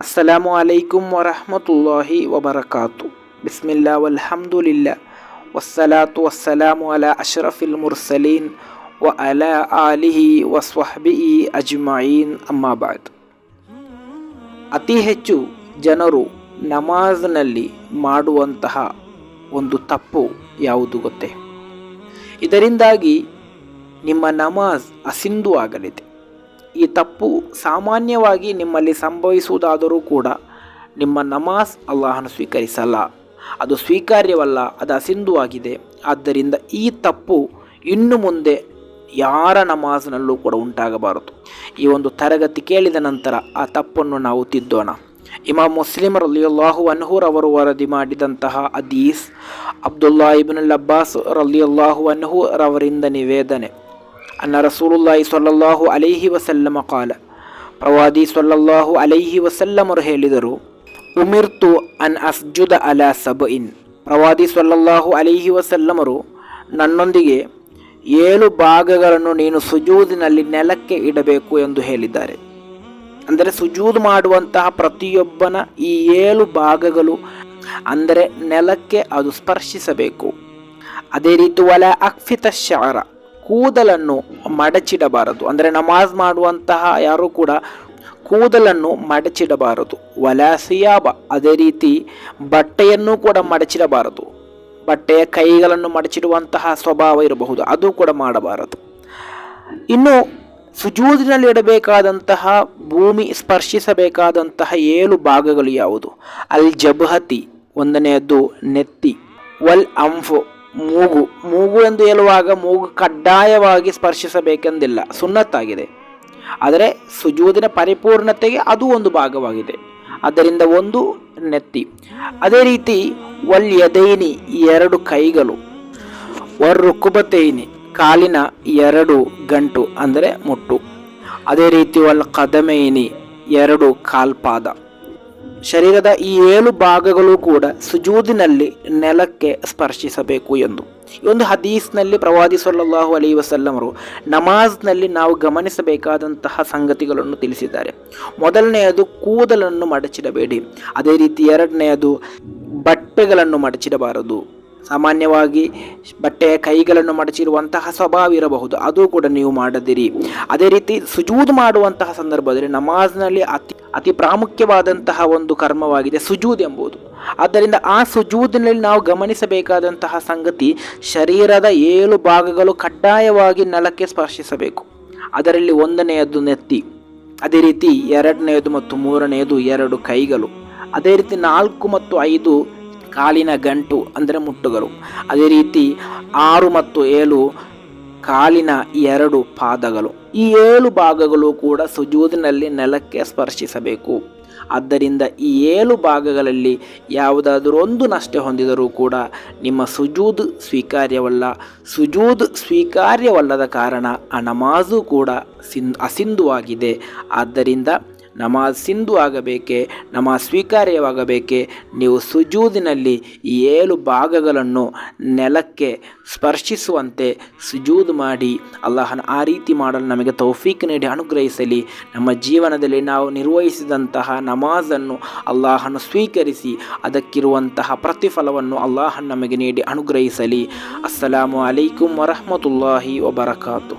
ಅಸ್ಸಲಾಮು ಅಲೈಕುಂ ವರಹಮತುಲ್ಲಾಹಿ ವಬರಕಾತು. ಬಿಸ್ಮಿಲ್ಲಾ ವಲ್ಹಮ್ದುಲಿಲ್ಲಾ ವಸ್ಸಲಾತು ವಸ್ಸಲಾಮು ಅಲಾ ಅಶ್ರಫಿಲ್ ಮುರ್ಸಲೀನ್ ವ ಅಲಾ ಆಲಿಹಿ ವಸ್ವಹ್ಬಿಹಿ ಅಜ್ಮഈನ್. ಅಮ್ಮಾ ಬಾದ್. ಅತಿ ಹೆಚ್ಚು ಜನರು ನಮಾಜ್ನಲ್ಲಿ ಮಾಡುವಂತಹ ಒಂದು ತಪ್ಪು ಯಾವುದು ಗೊತ್ತೇ? ಇದರಿಂದಾಗಿ ನಿಮ್ಮ ನಮಾಜ್ ಅಸಿಂಧು ಆಗಲಿದೆ. ಈ ತಪ್ಪು ಸಾಮಾನ್ಯವಾಗಿ ನಿಮ್ಮಲ್ಲಿ ಸಂಭವಿಸುವುದಾದರೂ ಕೂಡ ನಿಮ್ಮ ನಮಾಜ್ ಅಲ್ಲಾಹನು ಸ್ವೀಕರಿಸಲ್ಲ, ಅದು ಸ್ವೀಕಾರ್ಯವಲ್ಲ, ಅದು ಅಸಿಂಧು ಆಗಿದೆ. ಆದ್ದರಿಂದ ಈ ತಪ್ಪು ಇನ್ನು ಮುಂದೆ ಯಾರ ನಮಾಜ್ನಲ್ಲೂ ಕೂಡ ಉಂಟಾಗಬಾರದು. ಈ ಒಂದು ತರಗತಿ ಕೇಳಿದ ನಂತರ ಆ ತಪ್ಪನ್ನು ನಾವು ತಿದ್ದೋಣ. ಇಮಾಮ್ ಮುಸ್ಲಿಮ್ ರಲಿಯಲ್ಲಾಹು ಅನ್ಹು ರವರು ವರದಿ ಮಾಡಿದಂತಹ ಹದೀಸ್, ಅಬ್ದುಲ್ಲಾ ಇಬ್ನುಲ್ ಅಬ್ಬಾಸ್ ರಲಿಯಲ್ಲಾಹು ಅನ್ಹು ರವರಿಂದ ನಿವೇದನೆ. ಅನ್ನ ರಸೂಲುಲ್ಲಾಹಿ ಸ್ವಲ್ಲಲ್ಲಾಹು ಅಲೈಹಿ ವಸಲ್ಲಮ ಕಾಲ, ಪ್ರವಾದಿ ಸ್ವಲ್ಲಲ್ಲಾಹು ಅಲೈಹಿ ವಸಲ್ಲಮರು ಹೇಳಿದರು, ಉಮಿರ್ತು ಅನ್ ಅಸ್ಜುದ ಅಲಾ ಸಬ್ಇನ್. ಪ್ರವಾದಿ ಸ್ವಲ್ಲಲ್ಲಾಹು ಅಲೈಹಿ ವಸಲ್ಲಮರು ನನ್ನೊಂದಿಗೆ 7 ಭಾಗಗಳನ್ನು ನೀನು ಸುಜೂದಿನಲ್ಲಿ ನೆಲಕ್ಕೆ ಇಡಬೇಕು ಎಂದು ಹೇಳಿದ್ದಾರೆ. ಅಂದರೆ ಸುಜೂದ್ ಮಾಡುವಂತಹ ಪ್ರತಿಯೊಬ್ಬನ ಈ 7 ಭಾಗಗಳು ಅಂದರೆ ನೆಲಕ್ಕೆ ಅದು ಸ್ಪರ್ಶಿಸಬೇಕು. ಅದೇ ರೀತಿ ವಲ ಅಕ್ಫಿತ ಶಾರ, ಕೂದಲನ್ನು ಮಡಚಿಡಬಾರದು. ಅಂದರೆ ನಮಾಜ್ ಮಾಡುವಂತಹ ಯಾರೂ ಕೂಡ ಕೂದಲನ್ನು ಮಡಚಿಡಬಾರದು. ವಲ ಸಿಯಾಬ, ಅದೇ ರೀತಿ ಬಟ್ಟೆಯನ್ನು ಕೂಡ ಮಡಚಿಡಬಾರದು. ಬಟ್ಟೆಯ ಕೈಗಳನ್ನು ಮಡಚಿಡುವಂತಹ ಸ್ವಭಾವ ಇರಬಹುದು, ಅದು ಕೂಡ ಮಾಡಬಾರದು. ಇನ್ನು ಸುಜೂದಿನಲ್ಲಿ ಇಡಬೇಕಾದಂತಹ ಭೂಮಿ ಸ್ಪರ್ಶಿಸಬೇಕಾದಂತಹ 7 ಭಾಗಗಳು ಯಾವುದು? ಅಲ್ ಜಬ್ಹತಿ, ಒಂದನೆಯದ್ದು ನೆತ್ತಿ. ವಲ್ ಅಂಫು, ಮೂಗು ಎಂದು ಹೇಳುವಾಗ ಮೂಗು ಕಡ್ಡಾಯವಾಗಿ ಸ್ಪರ್ಶಿಸಬೇಕೆಂದಿಲ್ಲ, ಸುನ್ನತ್ತಾಗಿದೆ. ಆದರೆ ಸುಜೂದಿನ ಪರಿಪೂರ್ಣತೆಗೆ ಅದು ಒಂದು ಭಾಗವಾಗಿದೆ. ಆದ್ದರಿಂದ ಒಂದು ನೆತ್ತಿ. ಅದೇ ರೀತಿ ವಲ್ ಯದೈನಿ, 2 ಕೈಗಳು. ವರ್ ರುಕುಬತೈನಿ, ಕಾಲಿನ 2 ಗಂಟು ಅಂದರೆ ಮುಟ್ಟು. ಅದೇ ರೀತಿ ವಲ್ ಕದಮೈನಿ, 2 ಕಾಲ್ಪಾದ. ಶರೀರದ ಈ 7 ಭಾಗಗಳು ಕೂಡ ಸುಜೂದಿನಲ್ಲಿ ನೆಲಕ್ಕೆ ಸ್ಪರ್ಶಿಸಬೇಕು ಎಂದು ಈ ಒಂದು ಹದೀಸ್ನಲ್ಲಿ ಪ್ರವಾದಿ ಸ್ವಲ್ಲಲ್ಲಾಹು ಅಲೈಹಿ ವಸಲ್ಲಮರು ನಮಾಜ್ನಲ್ಲಿ ನಾವು ಗಮನಿಸಬೇಕಾದಂತಹ ಸಂಗತಿಗಳನ್ನು ತಿಳಿಸಿದ್ದಾರೆ. ಮೊದಲನೆಯದು ಕೂದಲನ್ನು ಮಡಚಿಡಬೇಡಿ. ಅದೇ ರೀತಿ ಎರಡನೆಯದು ಬಟ್ಟೆಗಳನ್ನು ಮಡಚಿಡಬಾರದು. ಸಾಮಾನ್ಯವಾಗಿ ಬಟ್ಟೆಯ ಕೈಗಳನ್ನು ಮಡಚಿರುವಂತಹ ಸ್ವಭಾವ ಇರಬಹುದು, ಅದು ಕೂಡ ನೀವು ಮಾಡದಿರಿ. ಅದೇ ರೀತಿ ಸುಜೂದ್ ಮಾಡುವಂತಹ ಸಂದರ್ಭದಲ್ಲಿ ನಮಾಜ್ನಲ್ಲಿ ಅತಿ ಪ್ರಾಮುಖ್ಯವಾದಂತಹ ಒಂದು ಕರ್ಮವಾಗಿದೆ ಸುಜೂದ್ ಎಂಬುದು. ಆದ್ದರಿಂದ ಆ ಸುಜೂದಿನಲ್ಲಿ ನಾವು ಗಮನಿಸಬೇಕಾದಂತಹ ಸಂಗತಿ, ಶರೀರದ 7 ಭಾಗಗಳು ಕಡ್ಡಾಯವಾಗಿ ನೆಲಕ್ಕೆ ಸ್ಪರ್ಶಿಸಬೇಕು. ಅದರಲ್ಲಿ ಒಂದನೆಯದು ನೆತ್ತಿ, ಅದೇ ರೀತಿ ಎರಡನೆಯದು ಮತ್ತು ಮೂರನೆಯದು 2 ಕೈಗಳು, ಅದೇ ರೀತಿ 4 ಮತ್ತು 5 ಕಾಲಿನ ಗಂಟು ಅಂದರೆ ಮುಟ್ಟುಗಳು, ಅದೇ ರೀತಿ 6 ಮತ್ತು 7 ಕಾಲಿನ 2 ಪಾದಗಳು. ಈ 7 ಭಾಗಗಳು ಕೂಡ ಸುಜೂದಿನಲ್ಲಿ ನೆಲಕ್ಕೆ ಸ್ಪರ್ಶಿಸಬೇಕು. ಆದ್ದರಿಂದ ಈ 7 ಭಾಗಗಳಲ್ಲಿ ಯಾವುದಾದರೂ ಒಂದು ನಷ್ಟ ಹೊಂದಿದರೂ ಕೂಡ ನಿಮ್ಮ ಸುಜೂದ್ ಸ್ವೀಕಾರ್ಯವಲ್ಲ. ಸುಜೂದ್ ಸ್ವೀಕಾರ್ಯವಲ್ಲದ ಕಾರಣ ಆ ನಮಾಜು ಕೂಡ ಅಸಿಂಧುವಾಗಿದೆ. ಆದ್ದರಿಂದ ನಮಾಜ್ ಸಿಂಧು ಆಗಬೇಕೆ, ನಮಾಜ್ ಸ್ವೀಕಾರ್ಯವಾಗಬೇಕೆ, ನೀವು ಸುಜೂದಿನಲ್ಲಿ ಈ 7 ಭಾಗಗಳನ್ನು ನೆಲಕ್ಕೆ ಸ್ಪರ್ಶಿಸುವಂತೆ ಸುಜೂದ್ ಮಾಡಿ. ಅಲ್ಲಾಹನ ಆ ರೀತಿ ಮಾಡಲು ನಮಗೆ ತೌಫೀಕ್ ನೀಡಿ ಅನುಗ್ರಹಿಸಲಿ. ನಮ್ಮ ಜೀವನದಲ್ಲಿ ನಾವು ನಿರ್ವಹಿಸಿದಂತಹ ನಮಾಜನ್ನು ಅಲ್ಲಾಹನು ಸ್ವೀಕರಿಸಿ ಅದಕ್ಕಿರುವಂತಹ ಪ್ರತಿಫಲವನ್ನು ಅಲ್ಲಾಹನು ನಮಗೆ ನೀಡಿ ಅನುಗ್ರಹಿಸಲಿ. ಅಸ್ಸಲಾಮು ಅಲೈಕುಂ ವರಹಮತುಲ್ಲಾಹಿ ವಬರಕಾತು.